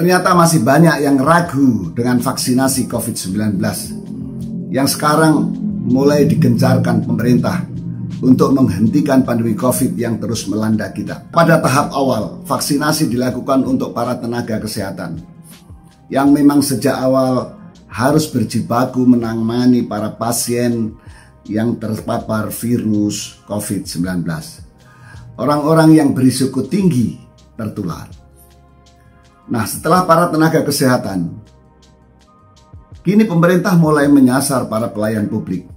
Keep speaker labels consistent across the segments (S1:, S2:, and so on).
S1: Ternyata masih banyak yang ragu dengan vaksinasi COVID-19 yang sekarang mulai digencarkan pemerintah untuk menghentikan pandemi COVID yang terus melanda kita. Pada tahap awal, vaksinasi dilakukan untuk para tenaga kesehatan yang memang sejak awal harus berjibaku menangani para pasien yang terpapar virus COVID-19. Orang-orang yang berisiko tinggi tertular. Nah, setelah para tenaga kesehatan, kini pemerintah mulai menyasar para pelayan publik,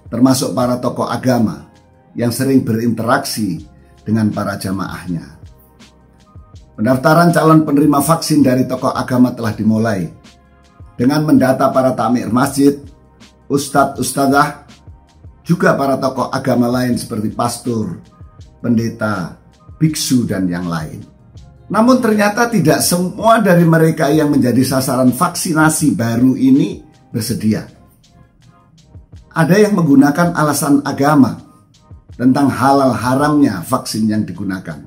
S1: termasuk para tokoh agama yang sering berinteraksi dengan para jamaahnya. Pendaftaran calon penerima vaksin dari tokoh agama telah dimulai dengan mendata para takmir masjid, ustadz, ustadzah, juga para tokoh agama lain seperti pastor, pendeta, biksu, dan yang lain. Namun ternyata tidak semua dari mereka yang menjadi sasaran vaksinasi baru ini bersedia. Ada yang menggunakan alasan agama tentang halal haramnya vaksin yang digunakan.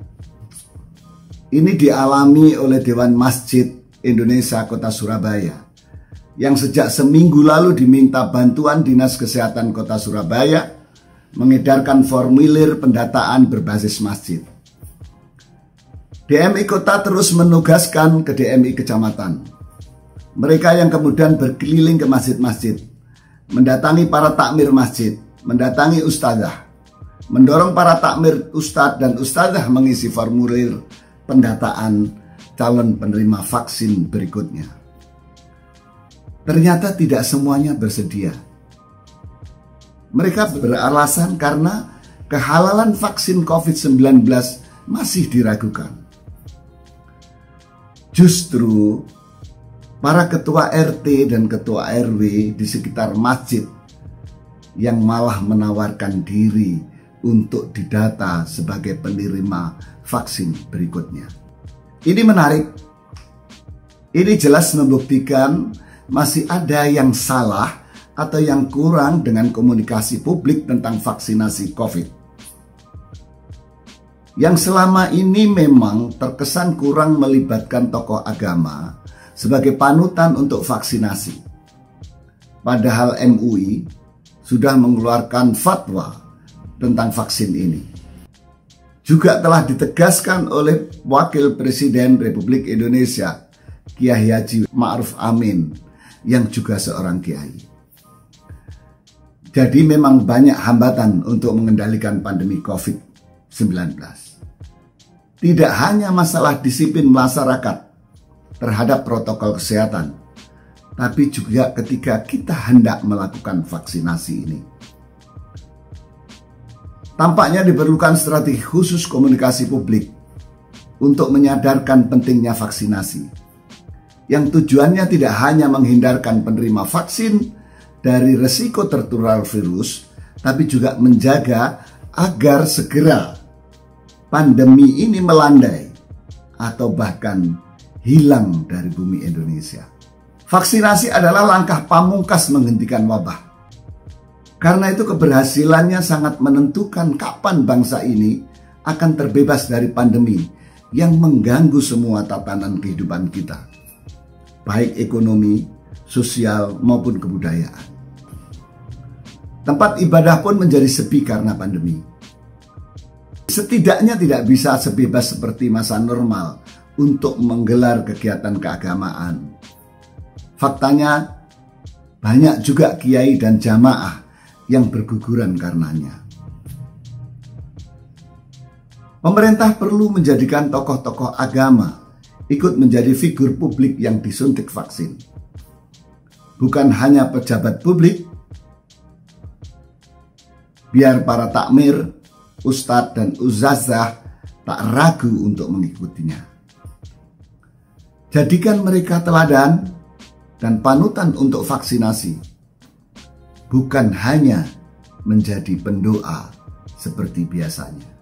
S1: Ini dialami oleh Dewan Masjid Indonesia Kota Surabaya yang sejak seminggu lalu diminta bantuan Dinas Kesehatan Kota Surabaya mengedarkan formulir pendataan berbasis masjid. DMI Kota terus menugaskan ke DMI Kecamatan. Mereka yang kemudian berkeliling ke masjid-masjid, mendatangi para takmir masjid, mendatangi ustadzah, mendorong para takmir ustadz dan ustadzah mengisi formulir pendataan calon penerima vaksin berikutnya. Ternyata tidak semuanya bersedia. Mereka beralasan karena kehalalan vaksin COVID-19 masih diragukan. Justru para ketua RT dan ketua RW di sekitar masjid yang malah menawarkan diri untuk didata sebagai penerima vaksin berikutnya. Ini menarik. Ini jelas membuktikan masih ada yang salah atau yang kurang dengan komunikasi publik tentang vaksinasi COVID. Yang selama ini memang terkesan kurang melibatkan tokoh agama sebagai panutan untuk vaksinasi. Padahal MUI sudah mengeluarkan fatwa tentang vaksin ini. Juga telah ditegaskan oleh Wakil Presiden Republik Indonesia, Kiai Haji Ma'ruf Amin, yang juga seorang kiai. Jadi memang banyak hambatan untuk mengendalikan pandemi COVID-19. Tidak hanya masalah disiplin masyarakat terhadap protokol kesehatan, tapi juga ketika kita hendak melakukan vaksinasi ini. Tampaknya diperlukan strategi khusus komunikasi publik untuk menyadarkan pentingnya vaksinasi, yang tujuannya tidak hanya menghindarkan penerima vaksin dari resiko tertular virus, tapi juga menjaga agar segera pandemi ini melandai atau bahkan hilang dari bumi Indonesia. Vaksinasi adalah langkah pamungkas menghentikan wabah. Karena itu keberhasilannya sangat menentukan kapan bangsa ini akan terbebas dari pandemi yang mengganggu semua tatanan kehidupan kita, baik ekonomi, sosial, maupun kebudayaan. Tempat ibadah pun menjadi sepi karena pandemi. Setidaknya tidak bisa sebebas seperti masa normal untuk menggelar kegiatan keagamaan. Faktanya, banyak juga kiai dan jamaah yang berguguran karenanya. Pemerintah perlu menjadikan tokoh-tokoh agama ikut menjadi figur publik yang disuntik vaksin. Bukan hanya pejabat publik, biar para takmir, ustadz dan ustadzah tak ragu untuk mengikutinya. Jadikan mereka teladan dan panutan untuk vaksinasi, bukan hanya menjadi pendoa seperti biasanya.